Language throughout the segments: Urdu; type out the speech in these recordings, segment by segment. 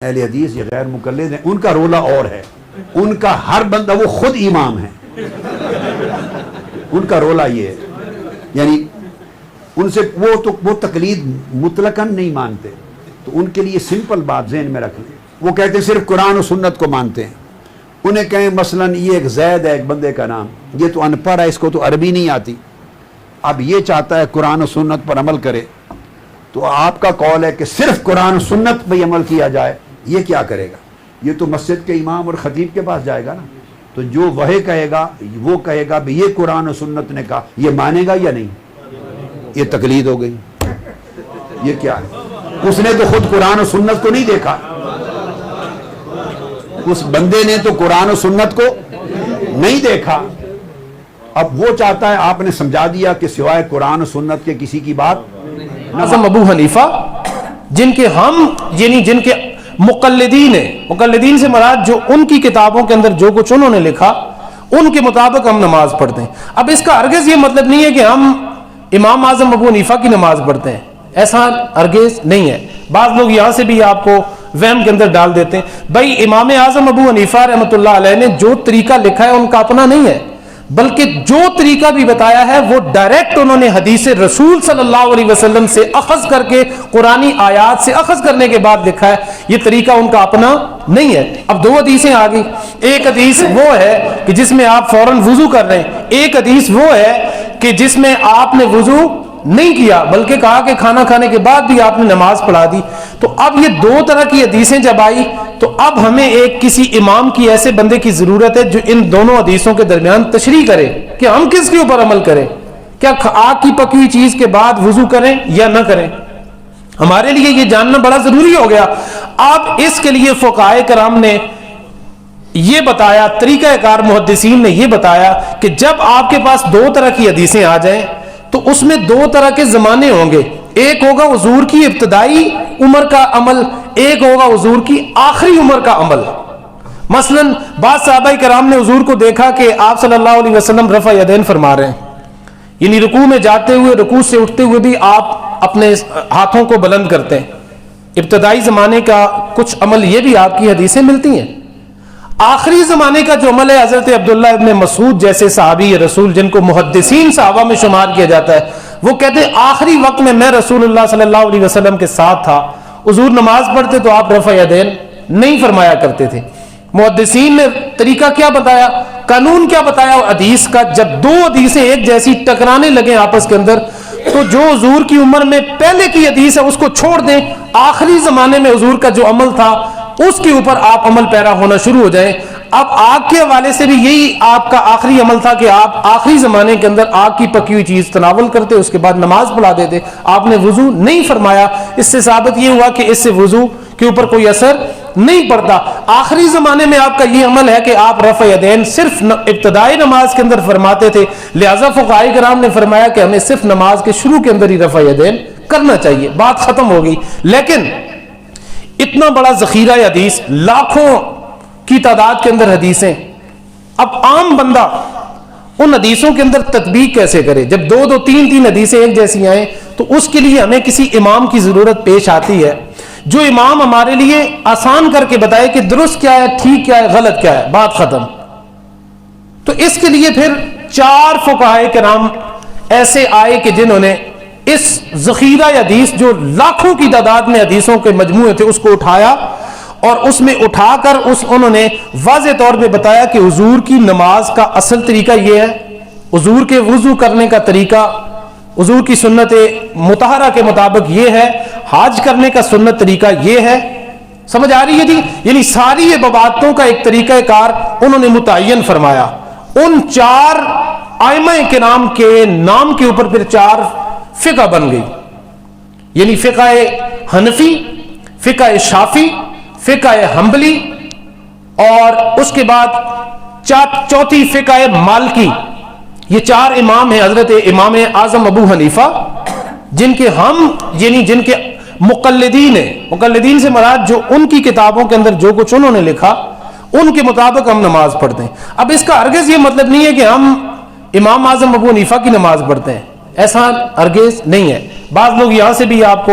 اہل حدیث یہ غیر مقلد ہیں، ان کا رولہ اور ہے، ان کا ہر بندہ وہ خود امام ہے، ان کا رولہ یہ ہے، یعنی ان سے وہ تقلید مطلقاً نہیں مانتے، تو ان کے لیے سمپل بات ذہن میں رکھ لیں، وہ کہتے ہیں صرف قرآن و سنت کو مانتے ہیں، انہیں کہیں مثلاً یہ ایک زید ہے ایک بندے کا نام، یہ تو ان پڑھ ہے، اس کو تو عربی نہیں آتی، اب یہ چاہتا ہے قرآن و سنت پر عمل کرے، تو آپ کا قول ہے کہ صرف قرآن و سنت پہ عمل کیا جائے، یہ کیا کرے گا؟ یہ تو مسجد کے امام اور خطیب کے پاس جائے گا نا، تو جو وہ کہے گا وہ کہے گا بھی یہ قرآن و سنت نے کہا، یہ مانے گا یا نہیں؟ یہ تقلید ہو گئی، یہ کیا ہے؟ اس نے تو خود قرآن و سنت کو نہیں دیکھا، اس بندے نے تو قرآن و سنت کو نہیں دیکھا، اب وہ چاہتا ہے، آپ نے سمجھا دیا کہ سوائے قرآن و سنت کے کسی کی بات اعظم ابو حنیفہ جن کے ہم یعنی جن کے مقلدین ہیں، مقلدین سے مراد جو ان کی کتابوں کے اندر جو کچھ انہوں نے لکھا ان کے مطابق ہم نماز پڑھتے ہیں۔ اب اس کا ہرگز یہ مطلب نہیں ہے کہ ہم امام اعظم ابو حنیفہ کی نماز پڑھتے ہیں، ایسا ہرگز نہیں ہے۔ بعض لوگ یہاں سے بھی آپ کو وہم کے اندر ڈال دیتے ہیں، بھائی امام اعظم ابو حنیفہ رحمۃ اللہ علیہ نے جو طریقہ لکھا ہے ان کا اپنا نہیں ہے، بلکہ جو طریقہ بھی بتایا ہے وہ ڈائریکٹ انہوں نے حدیث رسول صلی اللہ علیہ وسلم سے اخذ کر کے قرآنی آیات سے اخذ کرنے کے بعد لکھا ہے، یہ طریقہ ان کا اپنا نہیں ہے۔ اب دو حدیثیں آ گئی، ایک حدیث وہ ہے کہ جس میں آپ فوراً وضو کر رہے ہیں، ایک حدیث وہ ہے کہ جس میں آپ نے وضو نہیں کیا بلکہ کہا کہ کھانا کھانے کے بعد بھی آپ نے نماز پڑھا دی۔ تو اب یہ دو طرح کی حدیثیں جب آئی تو اب ہمیں ایک کسی امام کی ایسے بندے کی ضرورت ہے جو ان دونوں حدیثوں کے درمیان تشریح کرے کہ ہم کس کے اوپر عمل کریں، کیا آگ کی پکی ہوئی چیز کے بعد وضو کریں یا نہ کریں، ہمارے لیے یہ جاننا بڑا ضروری ہو گیا۔ اب اس کے لیے فقہائے کرام نے یہ بتایا، طریقہ کار محدثین نے یہ بتایا کہ جب آپ کے پاس دو طرح کی حدیثیں آ جائیں تو اس میں دو طرح کے زمانے ہوں گے، ایک ہوگا حضور کی ابتدائی عمر کا عمل، ایک ہوگا حضور کی آخری عمر کا عمل۔ مثلا بعض صحابہ کرام نے حضور کو دیکھا کہ آپ صلی اللہ علیہ وسلم رفع یدین فرما رہے ہیں، یعنی رکوع میں جاتے ہوئے، رکوع سے اٹھتے ہوئے بھی آپ اپنے ہاتھوں کو بلند کرتے ہیں۔ ابتدائی زمانے کا کچھ عمل یہ بھی آپ کی حدیثیں ملتی ہیں۔ آخری زمانے کا جو عمل ہے، حضرت عبداللہ ابن مسعود جیسے صحابی رسول جن کو محدثین صحابہ میں شمار کیا جاتا ہے، وہ کہتے ہیں آخری وقت میں رسول اللہ صلی اللہ علیہ وسلم کے ساتھ تھا، حضور نماز پڑھتے تو آپ رفع یدین نہیں فرمایا کرتے تھے۔ محدثین نے طریقہ کیا بتایا، قانون کیا بتایا حدیث کا، جب دو حدیثیں ایک جیسی ٹکرانے لگیں آپس کے اندر تو جو حضور کی عمر میں پہلے کی حدیث ہے اس کو چھوڑ دیں، آخری زمانے میں حضور کا جو عمل تھا اس کے اوپر آپ عمل پیرا ہونا شروع ہو جائیں۔ اب آگ کے حوالے سے بھی یہی آپ کا آخری عمل تھا کہ آپ آخری زمانے کے اندر آگ کی پکی ہوئی چیز تناول کرتے، اس کے بعد نماز پڑھا دیتے، آپ نے وضو نہیں فرمایا۔ اس سے ثابت یہ ہوا کہ اس سے وضو کے اوپر کوئی اثر نہیں پڑتا۔ آخری زمانے میں آپ کا یہ عمل ہے کہ آپ رفع یدین صرف ابتدائی نماز کے اندر فرماتے تھے، لہذا فقہائے کرام نے فرمایا کہ ہمیں صرف نماز کے شروع کے اندر ہی رفع یدین کرنا چاہیے، بات ختم ہو گئی۔ لیکن اتنا بڑا ذخیرہ حدیث، لاکھوں کی تعداد کے اندر حدیثیں، اب عام بندہ ان حدیثوں کے اندر تطبیق کیسے کرے؟ جب دو دو تین تین حدیثیں ایک جیسی آئیں تو اس کے لیے ہمیں کسی امام کی ضرورت پیش آتی ہے، جو امام ہمارے لیے آسان کر کے بتائے کہ درست کیا ہے، ٹھیک کیا ہے، غلط کیا ہے، بات ختم۔ تو اس کے لیے پھر چار فقہائے کرام ایسے آئے کہ جنہوں نے اس ذخیرہ حدیث جو لاکھوں کی تعداد میں حدیثوں کے مجموعے تھے اس کو اٹھایا، اور اس میں اٹھا کر انہوں نے واضح طور پہ بتایا کہ حضور کی نماز کا اصل طریقہ یہ ہے، حضور کے وضو کرنے کا طریقہ حضور کی سنت مطہرہ کے مطابق یہ ہے، حج کرنے کا سنت طریقہ یہ ہے۔ سمجھ آ رہی ہے جی؟ یعنی ساری عبادتوں کا ایک طریقہ کار انہوں نے متعین فرمایا۔ ان چار ائمہ کرام کے نام کے اوپر پھر چار فقہ بن گئی، یعنی فقہ حنفی، فقہ شافعی، فقہ حنبلی، اور اس کے بعد چوتھی فقہ مالکی۔ یہ چار امام ہیں حضرت امام اعظم ابو حنیفہ جن کے ہم یعنی جن کے مقلدین ہیں، مقلدین سے مراد جو ان کی کتابوں کے اندر جو کچھ انہوں نے لکھا ان کے مطابق ہم نماز پڑھتے ہیں۔ اب اس کا ہرگز یہ مطلب نہیں ہے کہ ہم امام اعظم ابو حنیفہ کی نماز پڑھتے ہیں، ایسا ہرگز نہیں ہے۔ بعض لوگ یہاں سے بھی آپ کو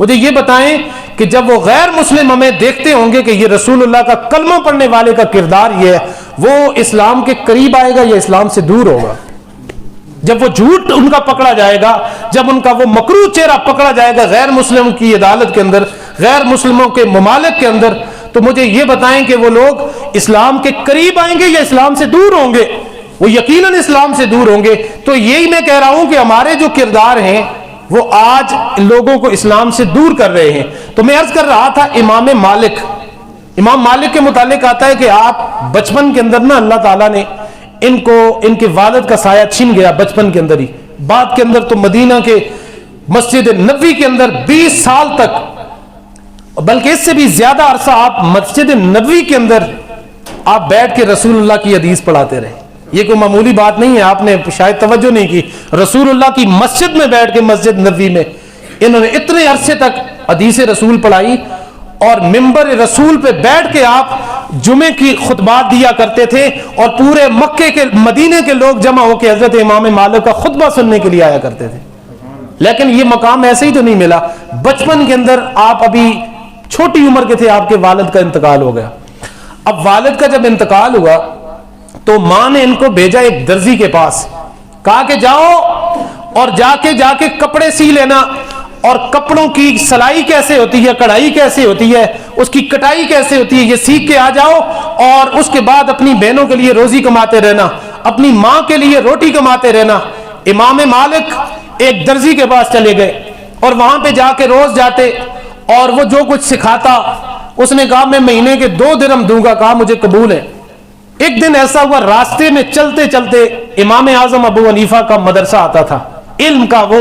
مجھے یہ بتائیں کہ جب وہ غیر مسلم ہمیں دیکھتے ہوں گے کہ یہ رسول اللہ کا کلمہ پڑھنے والے کا کردار یہ ہے، وہ اسلام کے قریب آئے گا یا اسلام سے دور ہوگا؟ جب وہ جھوٹ ان کا پکڑا جائے گا، جب ان کا وہ مکروہ چہرہ پکڑا جائے گا غیر مسلم کی عدالت کے اندر، غیر مسلموں کے ممالک کے اندر، تو مجھے یہ بتائیں کہ وہ لوگ اسلام کے قریب آئیں گے یا اسلام سے دور ہوں گے؟ وہ یقیناً اسلام سے دور ہوں گے۔ تو یہی میں کہہ رہا ہوں کہ ہمارے جو کردار ہیں وہ آج لوگوں کو اسلام سے دور کر رہے ہیں۔ تو میں عرض کر رہا تھا امام مالک کے متعلق آتا ہے کہ آپ بچپن کے اندر نا اللہ تعالیٰ نے ان کے والد کا سایہ چھن گیا بچپن کے اندر ہی، بعد کے اندر تو مدینہ کے مسجد نبوی کے اندر 20 سال تک، بلکہ اس سے بھی زیادہ عرصہ آپ مسجد نبوی کے اندر آپ بیٹھ کے رسول اللہ کی حدیث پڑھاتے رہے۔ یہ کوئی معمولی بات نہیں ہے، آپ نے شاید توجہ نہیں کی، رسول اللہ کی مسجد میں بیٹھ کے مسجد نبوی میں انہوں نے اتنے عرصے تک حدیث رسول پڑھائی، اور ممبر رسول پہ بیٹھ کے آپ جمعے کی خطبات دیا کرتے تھے، اور پورے مکے کے مدینے کے لوگ جمع ہو کے حضرت امام مالک کا خطبہ سننے کے لیے آیا کرتے تھے۔ لیکن یہ مقام ایسے ہی تو نہیں ملا، بچپن کے اندر آپ ابھی چھوٹی عمر کے تھے، آپ کے والد کا انتقال ہو گیا۔ اب والد کا جب انتقال ہوا تو ماں نے ان کو بھیجا ایک درزی کے پاس، کہا کہ جاؤ اور جا کے کپڑے سی لینا، اور کپڑوں کی سلائی کیسے ہوتی ہے، کڑھائی کیسے ہوتی ہے، اس کی کٹائی کیسے ہوتی ہے، یہ سیکھ کے آ جاؤ، اور اس کے بعد اپنی بہنوں کے لیے روزی کماتے رہنا، اپنی ماں کے لیے روٹی کماتے رہنا۔ امام مالک ایک درزی کے پاس چلے گئے اور وہاں پہ جا کے روز جاتے، اور وہ جو کچھ سکھاتا، اس نے کہا میں مہینے کے 2 درہم دوں گا، کہا مجھے قبول ہے۔ ایک دن ایسا ہوا، راستے میں چلتے چلتے امام اعظم ابو حنیفہ کا مدرسہ آتا تھا، علم کا، وہ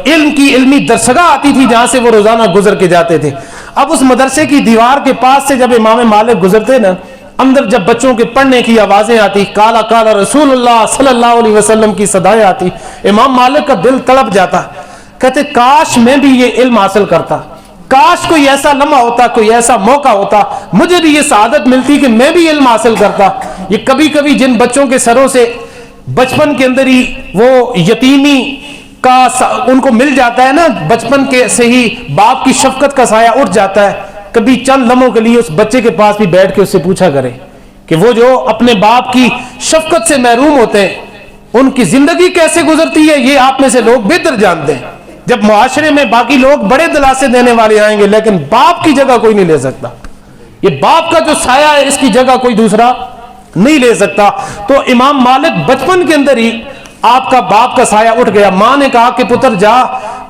علم کی علمی درسگاہ آتی تھی جہاں سے وہ روزانہ گزر کے جاتے تھے۔ اب اس مدرسے کی دیوار کے پاس سے جب امام مالک گزرتے نا، اندر جب بچوں کے پڑھنے کی آوازیں آتی، کالا کالا رسول اللہ صلی اللہ علیہ وسلم کی صدائیں آتی، امام مالک کا دل تڑپ جاتا، کہتے کاش میں بھی یہ علم حاصل کرتا، کاش کوئی ایسا لمحہ ہوتا، کوئی ایسا موقع ہوتا، مجھے بھی یہ سعادت ملتی کہ میں بھی علم حاصل کرتا۔ یہ کبھی کبھی جن بچوں کے سروں سے بچپن کے اندر ہی وہ یتیمی کا ان کو مل جاتا ہے نا، بچپن کے سے ہی باپ کی شفقت کا سایہ اٹھ جاتا ہے، کبھی چند لمحوں کے لیے اس بچے کے پاس بھی بیٹھ کے اس سے پوچھا کرے کہ وہ جو اپنے باپ کی شفقت سے محروم ہوتے ہیں ان کی زندگی کیسے گزرتی ہے، یہ آپ میں سے لوگ بہتر جانتے ہیں۔ جب معاشرے میں باقی لوگ بڑے دلاسے دینے والے آئیں گے، لیکن باپ کی جگہ کوئی نہیں لے سکتا، یہ باپ کا جو سایہ ہے اس کی جگہ کوئی دوسرا نہیں لے سکتا۔ تو امام مالک بچپن کے اندر ہی آپ کا باپ کا سایہ اٹھ گیا۔ ماں نے کہا کہ پتر جا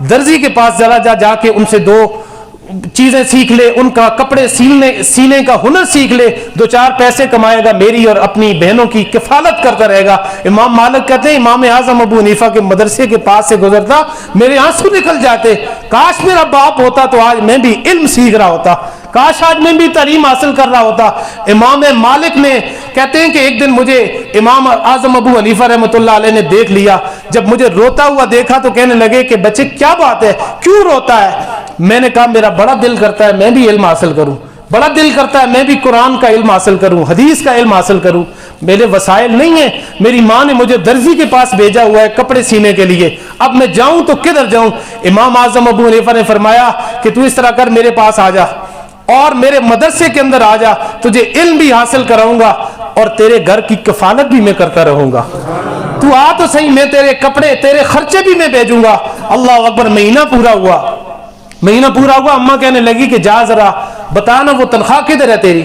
درزی کے پاس جا کے ان سے 2 چیزیں سیکھ لے، ان کا کپڑے سینے کا ہنر سیکھ لے، 2-4 پیسے کمائے گا، میری اور اپنی بہنوں کی کفالت کرتا رہے گا۔ امام مالک کہتے ہیں امام اعظم ابو حنیفہ کے مدرسے کے پاس سے گزرتا، میرے آنسو نکل جاتے، کاش میرا باپ ہوتا تو آج میں بھی علم سیکھ رہا ہوتا، کاش آج میں بھی تعلیم حاصل کر رہا ہوتا۔ امام مالک نے کہتے ہیں کہ ایک دن مجھے امام اعظم ابو حنیفہ رحمۃ اللہ علیہ نے دیکھ لیا، جب مجھے روتا ہوا دیکھا تو کہنے لگے کہ بچے کیا بات ہے، کیوں روتا ہے؟ میں نے کہا میرا بڑا دل کرتا ہے میں بھی علم حاصل کروں، بڑا دل کرتا ہے میں بھی قرآن کا علم حاصل کروں، حدیث کا علم حاصل کروں، میرے وسائل نہیں ہیں، میری ماں نے مجھے درزی کے پاس بھیجا ہوا ہے کپڑے سینے کے لیے، اب میں جاؤں تو کدھر جاؤں؟ امام اعظم ابو حنیفہ نے فرمایا کہ تو اس طرح کر، میرے پاس آ جا اور میرے مدرسے کے اندر آ جا، تجھے علم بھی حاصل کراؤں گا اور تیرے گھر کی کفالت بھی میں کرتا رہوں گا، تو آ تو صحیح، میں تیرے کپڑے تیرے خرچے بھی میں بھیجوں گا۔ اللہ اکبر، مہینہ پورا ہوا، اماں کہنے لگی کہ جا ذرا بتا نا وہ تنخواہ کدھر ہے تیری؟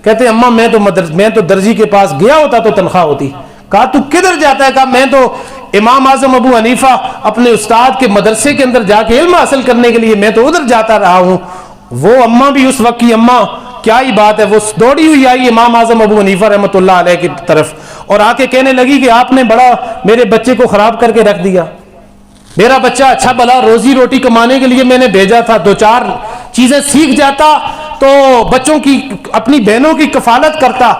کہتے اماں میں تو درزی کے پاس گیا ہوتا تو تنخواہ ہوتی۔ کہا تو کدھر جاتا ہے؟ کہا میں تو امام اعظم ابو حنیفہ اپنے استاد کے مدرسے کے اندر جا کے علم حاصل کرنے کے لیے میں تو ادھر جاتا رہا ہوں۔ وہ اماں بھی اس وقت کی اماں، کیا ہی بات ہے، وہ دوڑی ہوئی آئی امام اعظم ابو حنیفہ رحمۃ اللہ علیہ کی طرف اور آ کے کہنے لگی کہ آپ نے بڑا میرے بچے کو خراب کر کے رکھ دیا، میرا بچہ اچھا بھلا روزی روٹی کمانے کے لیے میں نے بھیجا تھا، 2-4 چیزیں سیکھ جاتا تو بچوں کی اپنی بہنوں کی کفالت کرتا،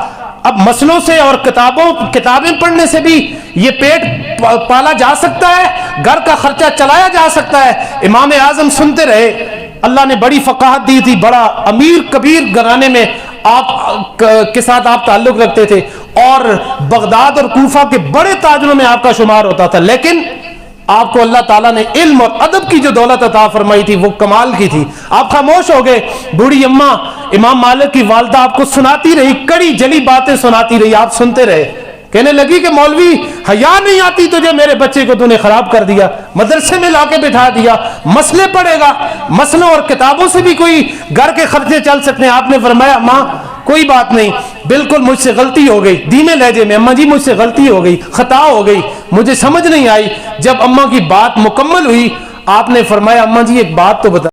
اب مسلوں سے اور کتابیں پڑھنے سے بھی یہ پیٹ پالا جا سکتا ہے، گھر کا خرچہ چلایا جا سکتا ہے۔ امام اعظم سنتے رہے، اللہ نے بڑی فقاہت دی تھی، بڑا امیر کبیر گھرانے میں آپ کے ساتھ آپ تعلق رکھتے تھے اور بغداد اور کوفہ کے بڑے تاجروں میں آپ کا شمار ہوتا تھا، لیکن آپ کو اللہ تعالیٰ نے علم اور ادب کی جو دولت عطا فرمائی تھی وہ کمال کی تھی. آپ خاموش ہو گئے. بوڑھی اماں امام مالک کی والدہ آپ کو سناتی رہی, کڑی جلی باتیں سناتی رہی, آپ سنتے رہے. کہنے لگی کہ مولوی حیا نہیں آتی تجھے, میرے بچے کو تو نے خراب کر دیا, مدرسے میں لا کے بٹھا دیا, مسئلے پڑھے گا, مسئلوں اور کتابوں سے بھی کوئی گھر کے خرچے چل سکتے ہیں. آپ نے فرمایا ماں کوئی بات نہیں, بالکل مجھ سے غلطی ہو گئی. دھیمے لہجے میں, اماں جی مجھ سے غلطی ہو گئی, خطا ہو گئی, مجھے سمجھ نہیں آئی. جب اماں کی بات مکمل ہوئی آپ نے فرمایا اماں جی ایک بات تو بتا